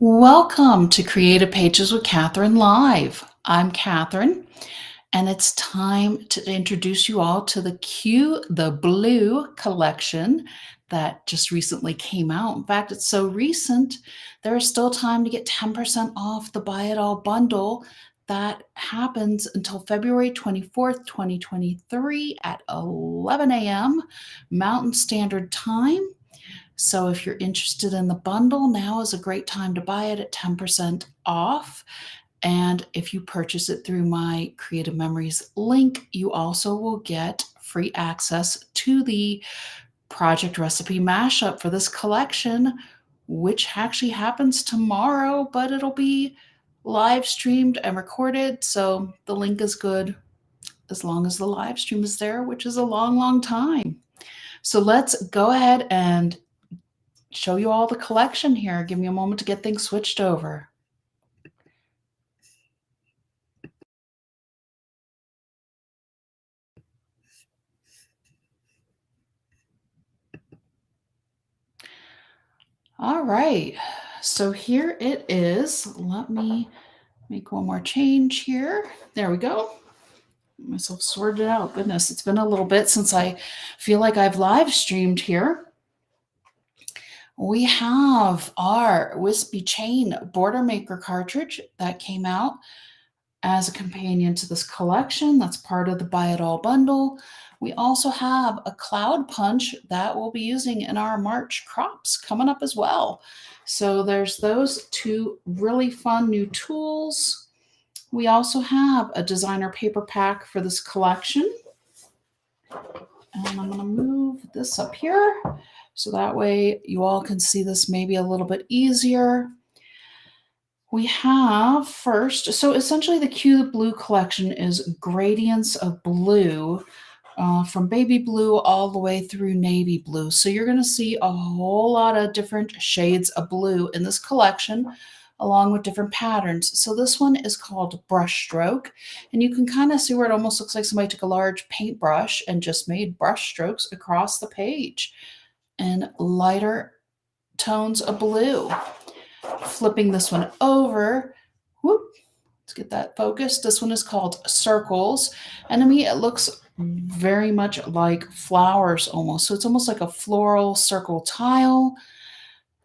Welcome to Creative Pages with Catherine Live. I'm Catherine, and it's time to introduce you all to the Q the Blue collection that just recently came out. In fact, it's so recent, there is still time to get 10% off the Buy It All bundle. That happens until February 24th, 2023 at 11 a.m. Mountain Standard Time. So if you're interested in the bundle, now is a great time to buy it at 10% off. And if you purchase it through my Creative Memories link, you also will get free access to the project recipe mashup for this collection, which actually happens tomorrow, but it'll be live streamed and recorded. So the link is good as long as the live stream is there, which is a long, long time. So let's go ahead and show you all the collection here. Give me a moment to get things switched over. All right, so here it is. Let me make one more change here. There we go. Myself sorted out. Goodness, it's been a little bit since I feel like I've live streamed here. We have our Wispy Chain Border Maker cartridge that came out as a companion to this collection. That's part of the Buy It All bundle. We also have a Cloud Punch that we'll be using in our March crops coming up as well. So there's those two really fun new tools. We also have a designer paper pack for this collection. And I'm going to move this up here so that way you all can see this maybe a little bit easier. We have first, so essentially the Q the Blue collection is gradients of blue from baby blue all the way through navy blue. So you're going to see a whole lot of different shades of blue in this collection, along with different patterns. So this one is called Brushstroke, and you can kind of see where it almost looks like somebody took a large paintbrush and just made brush strokes across the page in lighter tones of blue. Flipping this one over, whoop, let's get that focused. This one is called Circles, and to me it looks very much like flowers almost. So it's almost like a floral circle tile.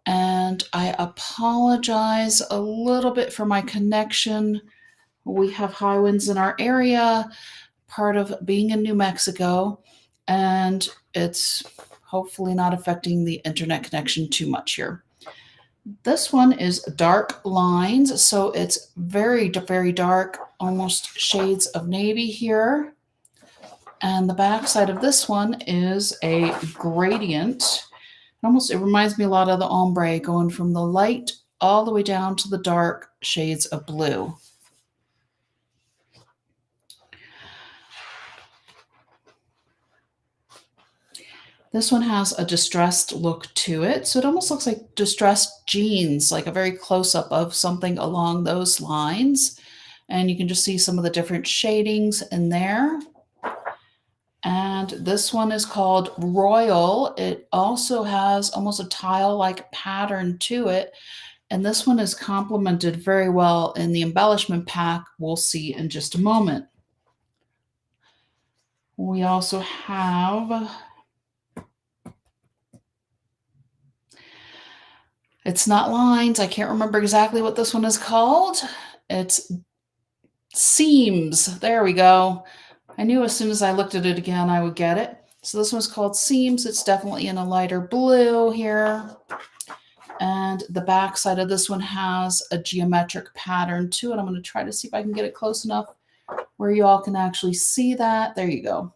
And I apologize a little bit for my connection. We have high winds in our area, part of being in New Mexico, and it's hopefully not affecting the internet connection too much here. This one is Dark Lines, so it's very, very dark, almost shades of navy here. And the back side of this one is a gradient. It reminds me a lot of the ombre, going from the light all the way down to the dark shades of blue. This one has a distressed look to it. So it almost looks like distressed jeans, like a very close-up of something along those lines. And you can just see some of the different shadings in there. And this one is called Royal. It also has almost a tile-like pattern to it. And this one is complemented very well in the embellishment pack we'll see in just a moment. We also have, it's not lines. I can't remember exactly what this one is called. It's Seams. There we go. I knew as soon as I looked at it again, I would get it. So this one's called Seams. It's definitely in a lighter blue here. And the back side of this one has a geometric pattern to it. I'm going to try to see if I can get it close enough where you all can actually see that. There you go.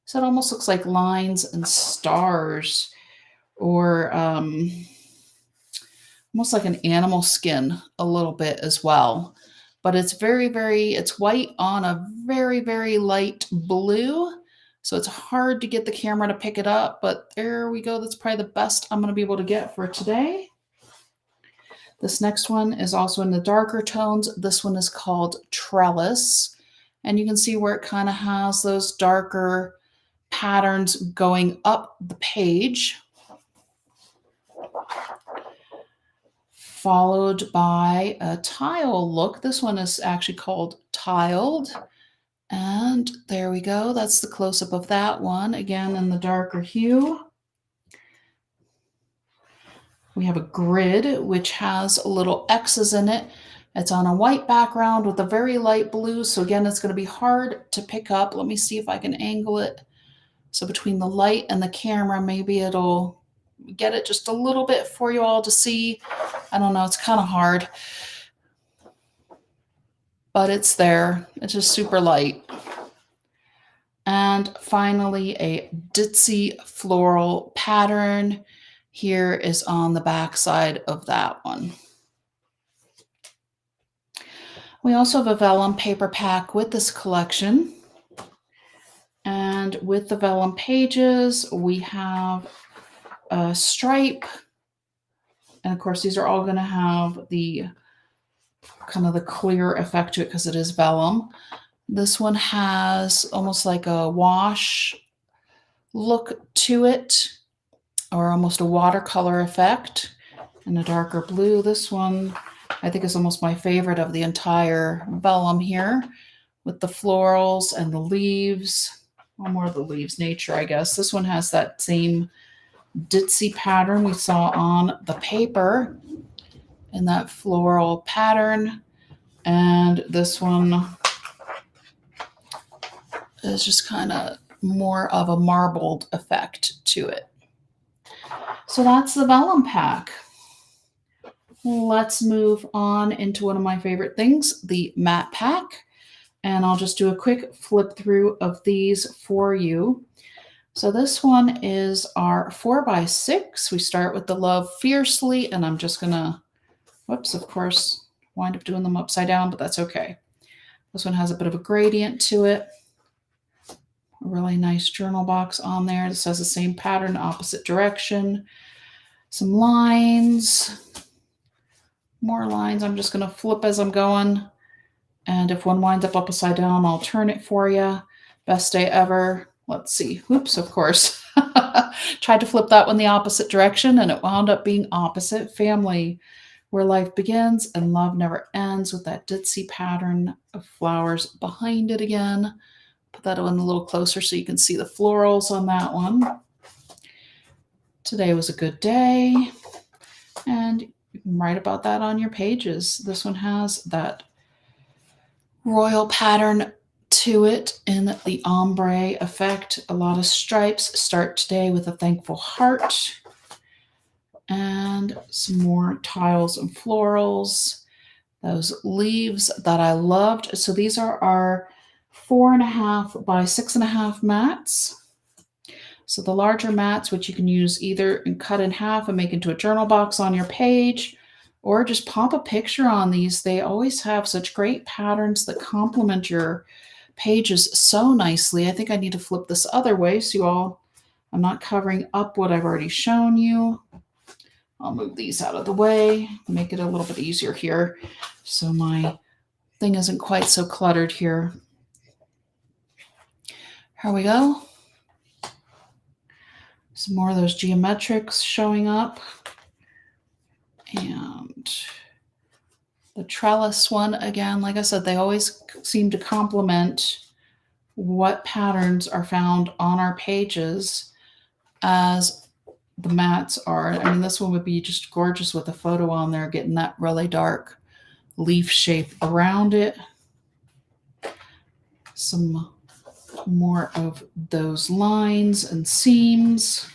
So it almost looks like lines and stars, or almost like an animal skin a little bit as well. But it's it's white on a very, very light blue. So it's hard to get the camera to pick it up, but there we go. That's probably the best I'm going to be able to get for today. This next one is also in the darker tones. This one is called Trellis. And you can see where it kind of has those darker patterns going up the page. followed by a tile look. This one is actually called Tiled. And there we go. That's the close-up of that one, again in the darker hue. We have a grid, which has little X's in it. It's on a white background with a very light blue. So again, it's going to be hard to pick up. Let me see if I can angle it. So between the light and the camera, maybe it'll get it just a little bit for you all to see. I don't know. It's kind of hard, but it's there. It's just super light. And finally, a ditzy floral pattern here is on the back side of that one. We also have a vellum paper pack with this collection. And with the vellum pages, we have a stripe. And of course, these are all going to have the kind of the clear effect to it because it is vellum. This one has almost like a wash look to it, or almost a watercolor effect in a darker blue. This one I think is almost my favorite of the entire vellum here, with the florals and the leaves. Well, more of the leaves nature, I guess. This one has that same ditzy pattern we saw on the paper in that floral pattern. And this one is just kind of more of a marbled effect to it. So that's the vellum pack. Let's move on into one of my favorite things, the matte pack. And I'll just do a quick flip through of these for you. So this one is our 4x6. We start with the Love Fiercely, and I'm just gonna, whoops, of course, wind up doing them upside down, but that's okay. This one has a bit of a gradient to it. A really nice journal box on there. This has the same pattern, opposite direction. Some lines, more lines. I'm just going to flip as I'm going. And if one winds up upside down, I'll turn it for you. Best day ever. Let's see. Oops, of course. Tried to flip that one the opposite direction, and it wound up being opposite. Family, where life begins and love never ends, with that ditzy pattern of flowers behind it again. Put that one a little closer so you can see the florals on that one. Today was a good day. And you can write about that on your pages. This one has that royal pattern to it in the ombre effect. A lot of stripes. Start today with a thankful heart. And some more tiles and florals. Those leaves that I loved. So these are our 4.5 by 6.5 mats. So the larger mats, which you can use either and cut in half and make into a journal box on your page, or just pop a picture on these. They always have such great patterns that complement your pages so nicely. I think I need to flip this other way so you all, I'm not covering up what I've already shown you. I'll move these out of the way, make it a little bit easier here so my thing isn't quite so cluttered here. Here we go. Some more of those geometrics showing up. And the trellis one, again, like I said, they always seem to complement what patterns are found on our pages as the mats are. I mean, this one would be just gorgeous with a photo on there, getting that really dark leaf shape around it. Some more of those lines and seams.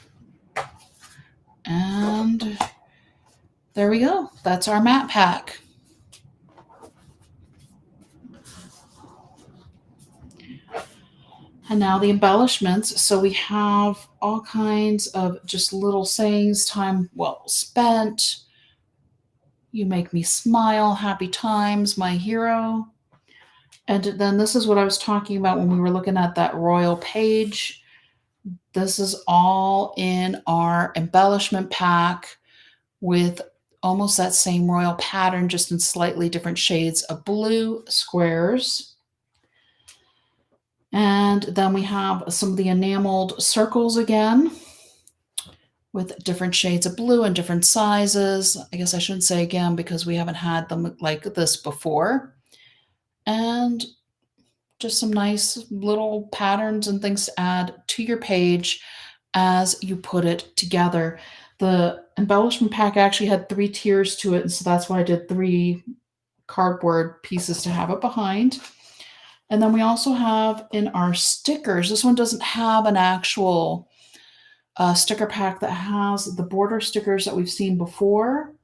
And there we go. That's our matte pack. And now the embellishments. So we have all kinds of just little sayings, time well spent, you make me smile, happy times, my hero. And then this is what I was talking about when we were looking at that royal page. This is all in our embellishment pack with almost that same royal pattern, just in slightly different shades of blue squares. And then we have some of the enameled circles again. with different shades of blue and different sizes. I guess I shouldn't say again because we haven't had them like this before. And just some nice little patterns and things to add to your page as you put it together. The embellishment pack actually had 3 tiers to it, and so that's why I did 3 cardboard pieces to have it behind. And then we also have in our stickers, this one doesn't have an actual sticker pack that has the border stickers that we've seen before.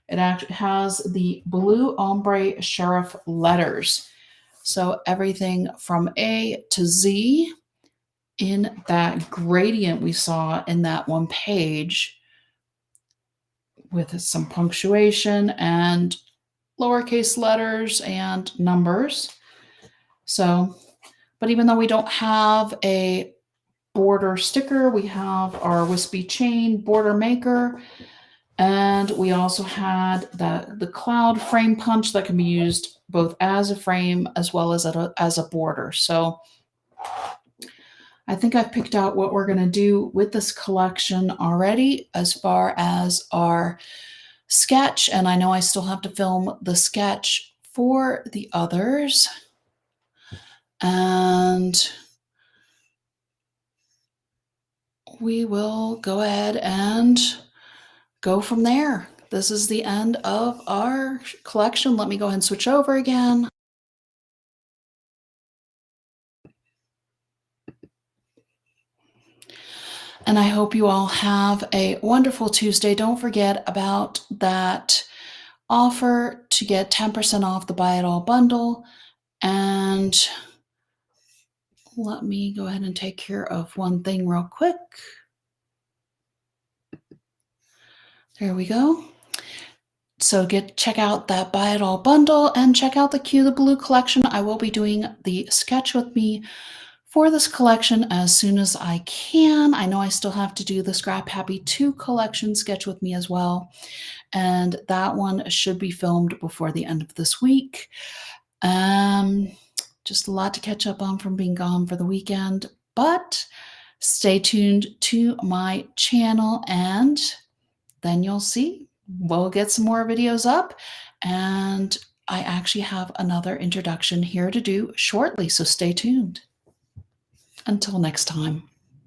It actually has the blue ombre sheriff letters. So everything from A to Z in that gradient we saw in that one page with some punctuation and lowercase letters and numbers. So, but even though we don't have a border sticker, we have our wispy chain border maker, and we also had the cloud frame punch that can be used both as a frame as well as as a border. So I think I've picked out what we're going to do with this collection already as far as our sketch, and I know I still have to film the sketch for the others. And we will go ahead and go from there. This is the end of our collection. Let me go ahead and switch over again. And I hope you all have a wonderful Tuesday. Don't forget about that offer to get 10% off the Buy It All bundle. And let me go ahead and take care of one thing real quick. There we go. So check out that Buy It All bundle and check out the Cue the Blue collection. I will be doing the sketch with me for this collection as soon as I can. I know I still have to do the Scrap Happy 2 collection sketch with me as well. And that one should be filmed before the end of this week. Just a lot to catch up on from being gone for the weekend, but stay tuned to my channel and then you'll see. We'll get some more videos up, and I actually have another introduction here to do shortly, so stay tuned. Until next time.